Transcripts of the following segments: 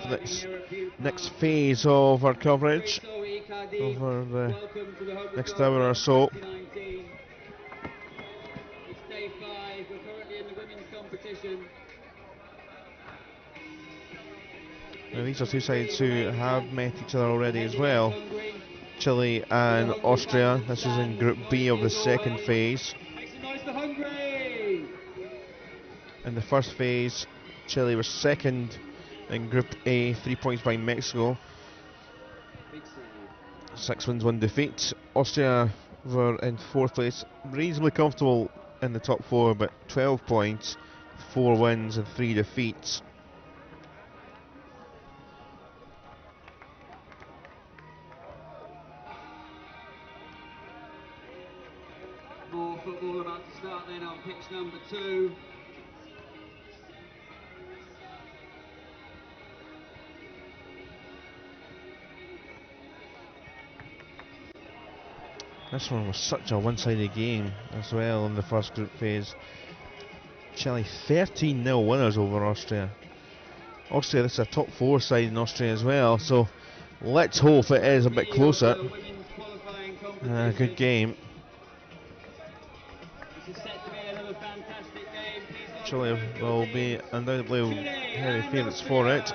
for this next phase of our coverage over the next hour or so. It's day 5, we're currently in the women's competition. Now these are two sides who have met each other already as well. Chile and Austria. This is in Group B of the second phase. In the first phase, Chile was second in Group A, 3 points behind Mexico. 6 wins, 1 defeat. Austria were in 4th place, reasonably comfortable in the top 4, but 12 points, 4 wins and 3 defeats. More football about to start then on pitch number 2. This one was such a one-sided game as well in the first group phase. Chile 13-0 winners over Austria. Austria, this is a top 4 side in Austria as well, so let's hope it is a bit closer. Good game. Chile will be undoubtedly heavy favourites for it.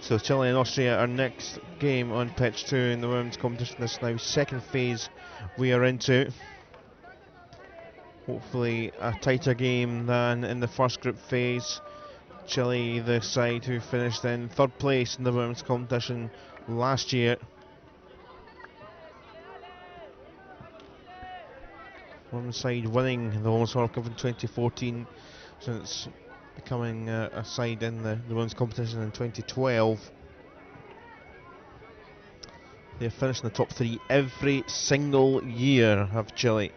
So Chile and Austria, our next game on pitch 2 in the women's competition. This is now second phase we are into. Hopefully a tighter game than in the first group phase. Chile, the side who finished in 3rd place in the women's competition last year. Women's side winning the Women's World Cup in 2014, since becoming a side in the women's competition in 2012. They've finished in the top 3 every single year, have Chile.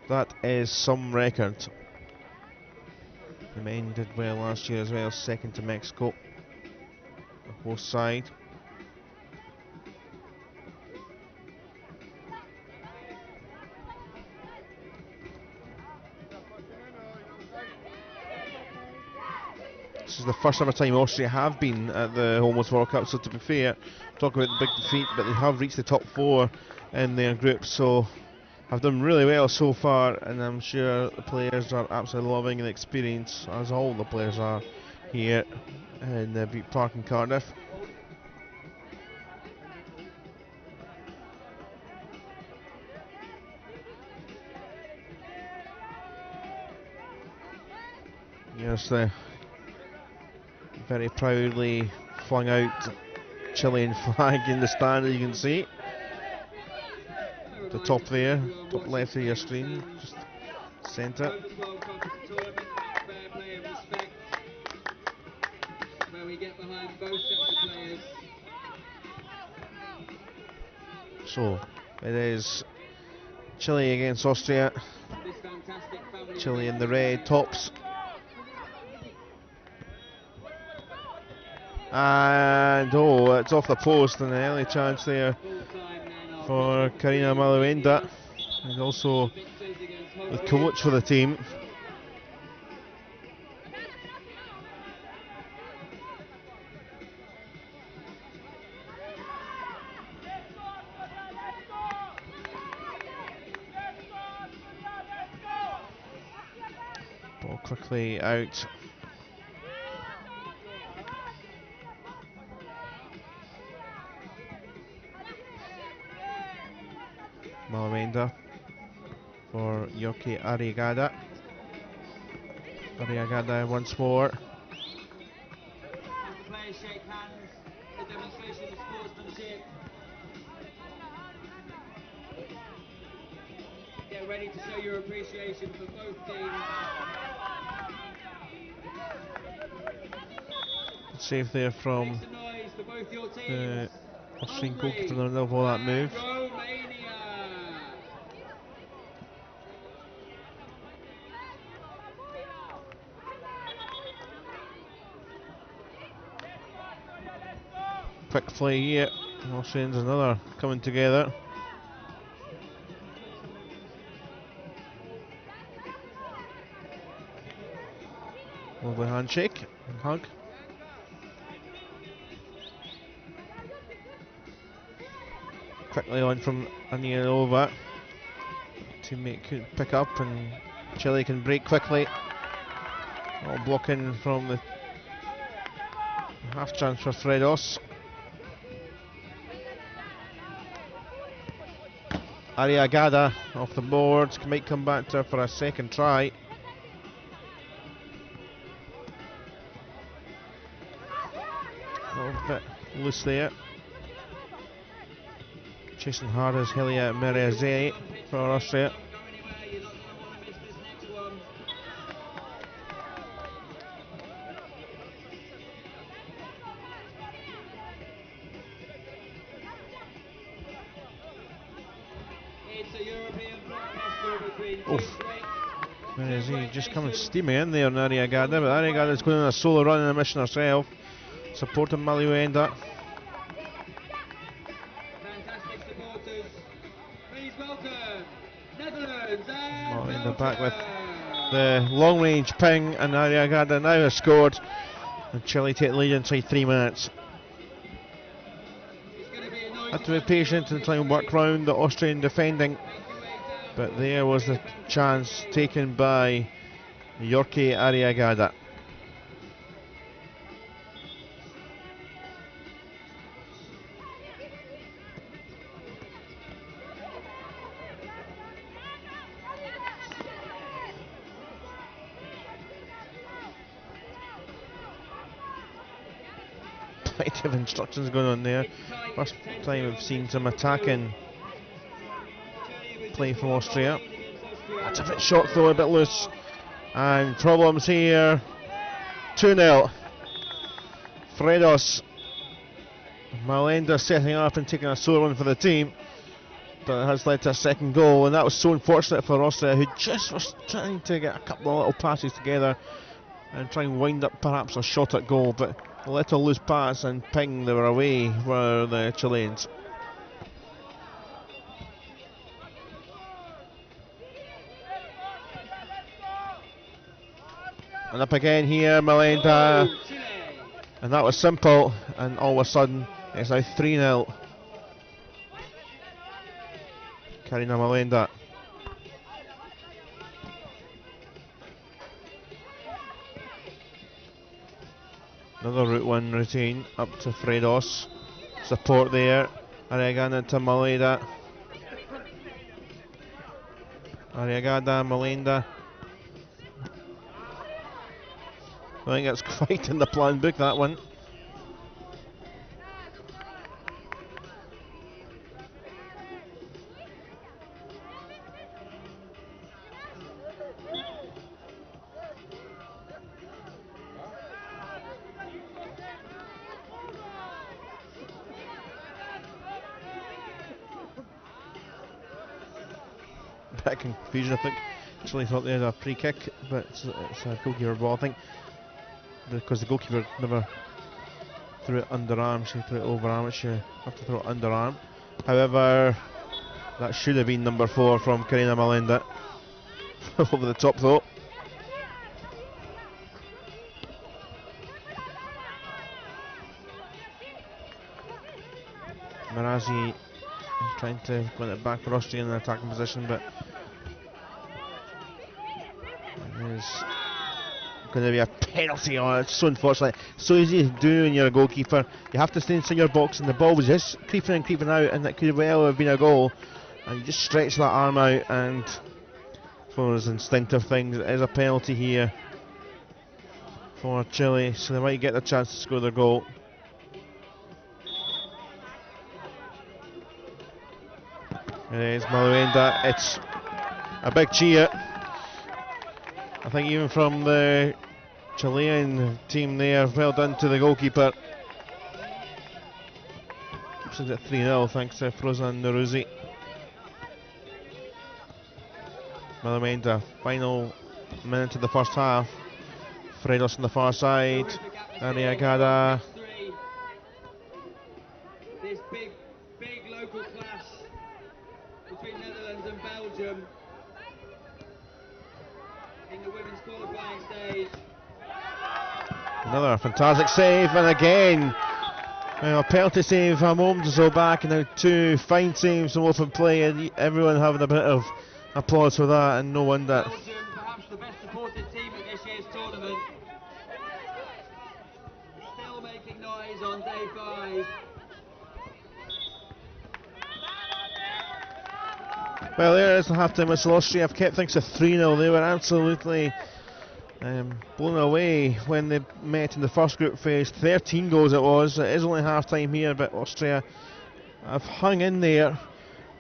That is some record. The men did well last year as well, second to Mexico, the host side. This is the first ever time Austria have been at the Women's World Cup, so to be fair, talk about the big defeat, but they have reached the top 4 in their group, so have done really well so far, and I'm sure the players are absolutely loving the experience, as all the players are here in the Beat Park in Cardiff. Yes, the very proudly flung out Chilean flag in the stand, as you can see. The top there, top left of your screen, just centre. So it is Chile against Austria. Chile in the red tops. And oh, it's off the post, and an early chance there for Karina Maluenda, who's also the coach for the team. Ball quickly out. Maluenda for Yoki Arriagada. Arriagada once more. The players shake hands, a demonstration of sportsmanship. Get ready to show your appreciation for both teams. Save there from the Austrian goalkeeper in the middle of all that move. Quick play here, Austrians another coming together. Lovely handshake and hug. Quickly on from Anielova. Teammate could pick up and Chile can break quickly. All blocking from the half chance for Fredos. Arriagada off the boards, might come back to her for a second try. A little bit loose there. Chasing hard as Helia Mereze for Austria. Mereze just coming steamy in there on Arriagada, but Arriagada's going on a solo run in a mission herself, supporting Maluenda. Maluenda back with the long range ping, and Arriagada now has scored, and Chile take the lead inside 3 minutes. Had to be patient and try and work round the Austrian defending, but there was the chance taken by Yorki Arriagada. Plenty of instructions going on there. First time we've seen some attacking play from Austria. That's a bit short though, a bit loose. And problems here. 2-0. Fredos. Malenda setting up and taking a sore one for the team. But it has led to a second goal, and that was so unfortunate for Austria, who just was trying to get a couple of little passes together and try and wind up perhaps a shot at goal, but a little loose pass and ping, they were away, were the Chileans. And up again here, Malenda, and that was simple, and all of a sudden it's now 3-0. Karina Malenda. Another route one routine up to Fredos. Support there. Arriagada to Malenda. Arriagada, Malenda. I think that's quite in the plan book, that one. Bit of confusion, I think. Chile thought they had a free kick, but it's a goalkeeper ball, I think, because the goalkeeper never threw it underarm. She threw it overarm, which you have to throw it underarm. However, that should have been number 4 from Karina Malenda. Over the top though. Marazi trying to win it back for Austria in an attacking position, but there's going to be a penalty on it. It's so unfortunate. So easy to do when you're a goalkeeper. You have to stay inside your box, and the ball was just creeping and creeping out, and it could well have been a goal. And you just stretch that arm out, and for those instinctive things, it is a penalty here for Chile, so they might get the chance to score their goal. It is Maluenda. It's a big cheer. I think even from the Chilean team there, well done to the goalkeeper. Keeps it at 3-0 thanks to Frozan Neruzzi. Maluenda, final minute of the first half. Fredos on the far side. Arriagada. This big local clash between Netherlands and Belgium in the women's qualifying stage. Another fantastic save, and again, a penalty save a moment or so back, and now two fine saves from open play, and everyone having a bit of applause for that, and no wonder. Belgium, perhaps the best supported team at this year's tournament. Still making noise on day 5. Well, there is the half-time whistle. Austria have kept things to 3-0. They were absolutely blown away when they met in the first group phase. 13 goals it was. It is only half-time here, but Austria have hung in there.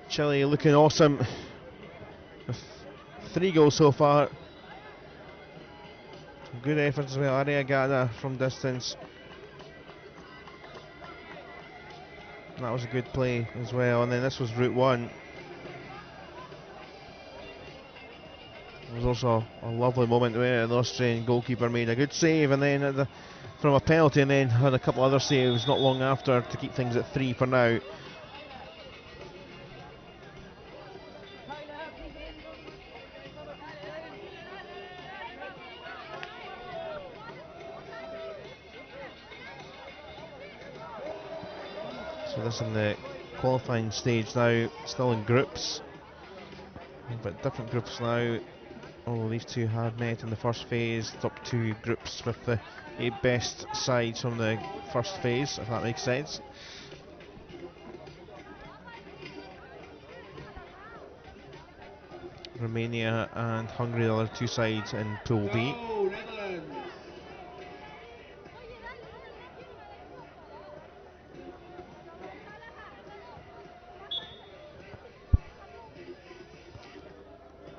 Chile looking awesome with 3 goals so far. Some good efforts as well. Arriagada from distance. That was a good play as well. And then this was route 1. There was also a lovely moment where the Austrian goalkeeper made a good save, and then from a penalty, and then had a couple other saves not long after to keep things at 3 for now. So this in the qualifying stage now, still in groups, but different groups now. Although these two had met in the first phase, top 2 groups with the 8 best sides from the first phase, if that makes sense. Romania and Hungary, the other 2 sides in Pool B.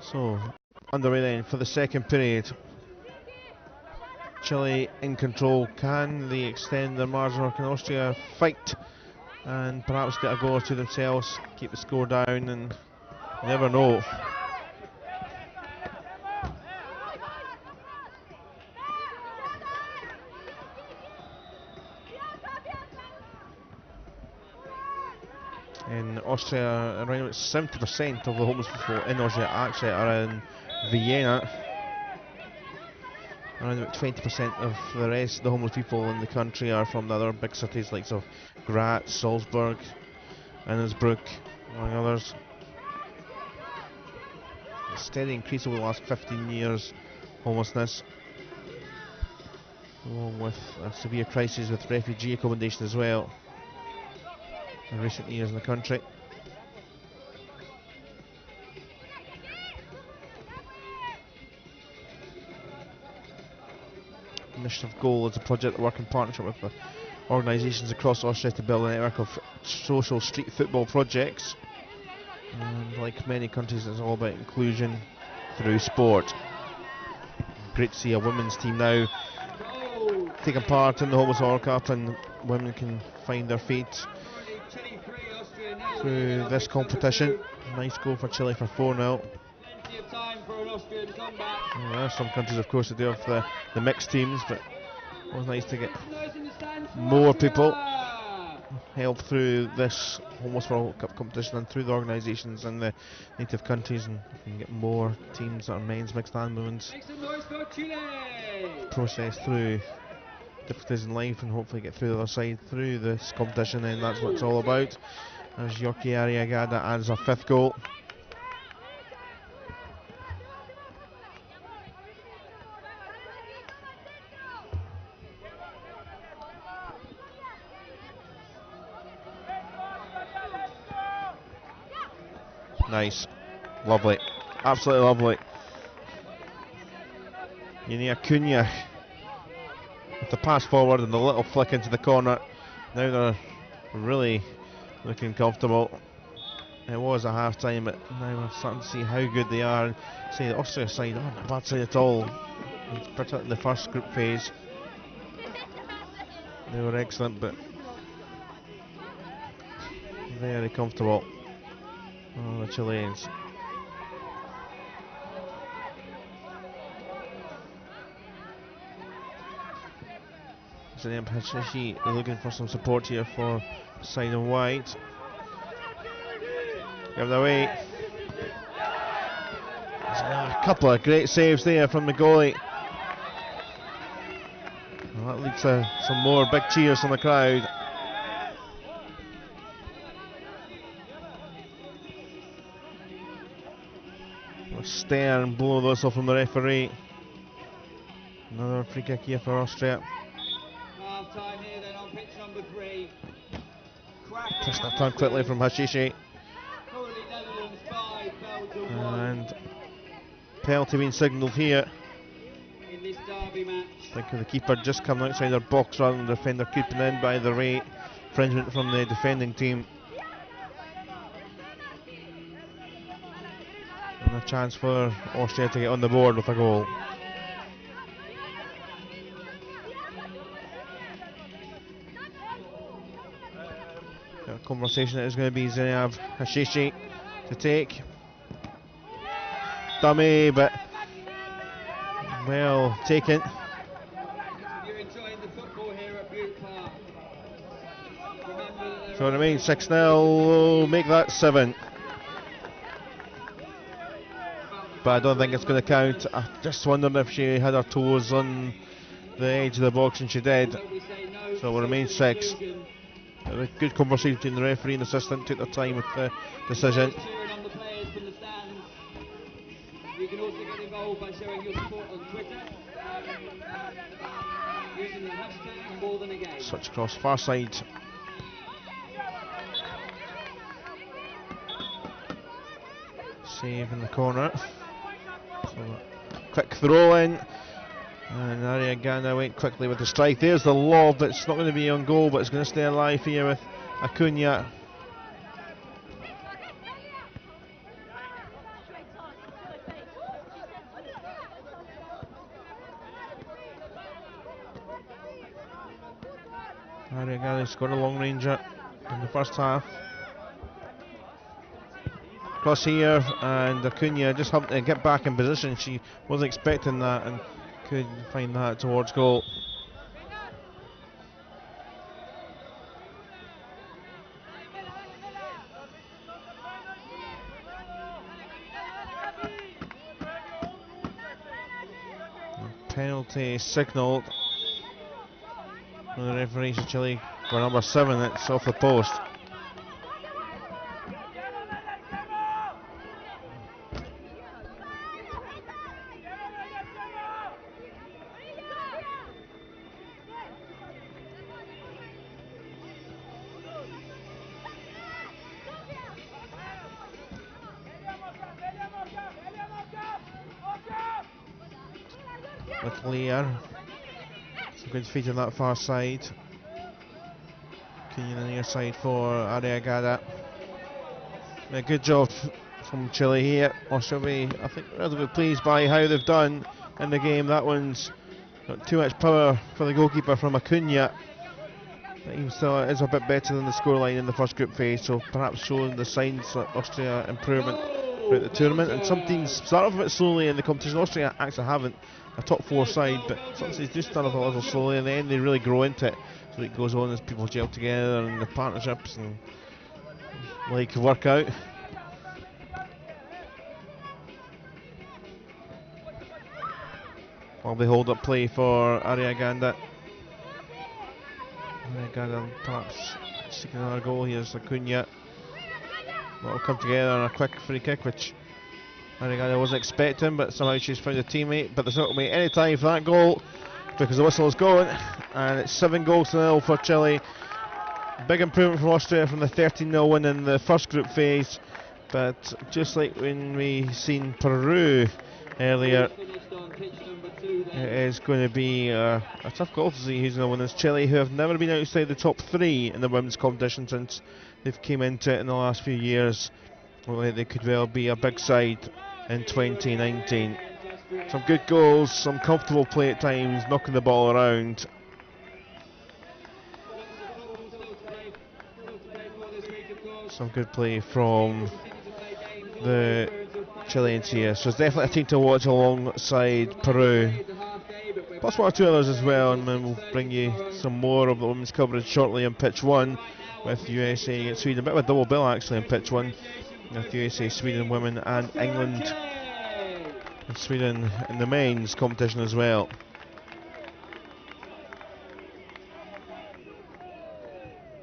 So, underway then for the second period. Chile in control. Can they extend their margin, or can Austria fight and perhaps get a goal or two themselves, keep the score down, and you never know. In Austria, around about 70% of the homeless people in Austria actually are in Vienna. Around about 20% of the rest of the homeless people in the country are from the other big cities like Graz, Salzburg, Innsbruck, among others. A steady increase over the last 15 years, homelessness, along with a severe crisis with refugee accommodation as well in recent years in the country. Initiative Goal is a project that works in partnership with organisations across Austria to build a network of social street football projects. And like many countries, it's all about inclusion through sport. Great to see a women's team now taking part in the Homeless World Cup, and women can find their feet through this competition. Nice goal for Chile for 4-0. There are some countries, of course, that do have the mixed teams, but it was nice to get more people help through this Homeless World Cup competition and through the organisations in the native countries, and we can get more teams that are men's, mixed and women's process through difficulties in life and hopefully get through the other side through this competition, and that's what it's all about. As Yorki Arriagada adds a 5th goal. Nice, lovely, absolutely lovely. Yania Cunha with the pass forward and the little flick into the corner. Now they're really looking comfortable. It was a half time, but now we're starting to see how good they are. See, the Austria side aren't a bad side at all, particularly in the first group phase. They were excellent, but very comfortable. Oh, the Chileans. Zanian Pachichi looking for some support here for side and white. Give it away. A couple of great saves there from the goalie. Well, that get some more big cheers from the crowd. A stern blow whistle from the referee. Another free kick here for Austria. Half time here then on pitch number 3. Just that turn quickly from Hashishi. Currently Netherlands 5, Belgium 1 And penalty being signalled here. in this derby match. I think of the keeper just coming outside their box rather than the defender creeping in. By the way, infringement from the defending team. And a chance for Austria to get on the board with a goal. A conversation that is going to be Zainab Hashishi to take. Dummy, but well taken. You're enjoying the football here at Butte Park. Remember that So it remains 6-0, make that 7. But I don't think it's going to count. I just wondered if she had her toes on the edge of the box, and she did. we say no So it remains 6. A good conversation between the referee and assistant, took their time with the decision. cheering on the players from the stands. You can also get involved by showing your support on Twitter using the hashtag more than a game. Switch across far side. Save in the corner. So quick throw in. And Ariagana went quickly with the strike. There's the lob. It's not going to be on goal, but it's going to stay alive here with Acuna. Ariagana scored a long ranger in the first half. Cross here, and Acuna just having to get back in position. She wasn't expecting that and could find that towards goal. Penalty signalled. The referee for Chile for number 7. It's off the post. With Lear. Some good feet on that far side. Kenyon on the near side for Ariagada. A good job from Chile here. Austria will be, I think, relatively pleased by how they've done in the game. That one's got too much power for the goalkeeper from Acuna. But even still, it is a bit better than the scoreline in the first group phase, so perhaps showing the signs that Austria improvement throughout the tournament. And some teams start off a bit slowly in the competition. Austria actually haven't a top 4 side, but sometimes they do start off a little slowly and then they really grow into it. So it goes on as people gel together and the partnerships and like work out. While they hold up play for Ariaganda. Ariaganda perhaps seeking another goal. Here's Acuna. That'll come together on a quick free kick, which Ariaganda wasn't expecting, but somehow she's found a teammate. But there's not going to be any time for that goal because the whistle is going, and it's 7-0 for Chile. Big improvement from Austria from the 13-0 win in the first group phase, but just like when we seen Peru earlier, it is going to be a tough goal to see who's going to win. It's Chile, who have never been outside the top 3 in the women's competition since they've came into it in the last few years. Well, they could well be a big side in 2019. Some good goals, some comfortable play at times, knocking the ball around. Some good play from the Chileans here. So it's definitely a team to watch alongside Peru. Plus 1 or 2 others as well, and then we'll bring you some more of the women's coverage shortly on pitch 1 with USA against Sweden. A bit of a double bill actually on pitch 1. With USA, Sweden women and England and Sweden in the men's competition as well.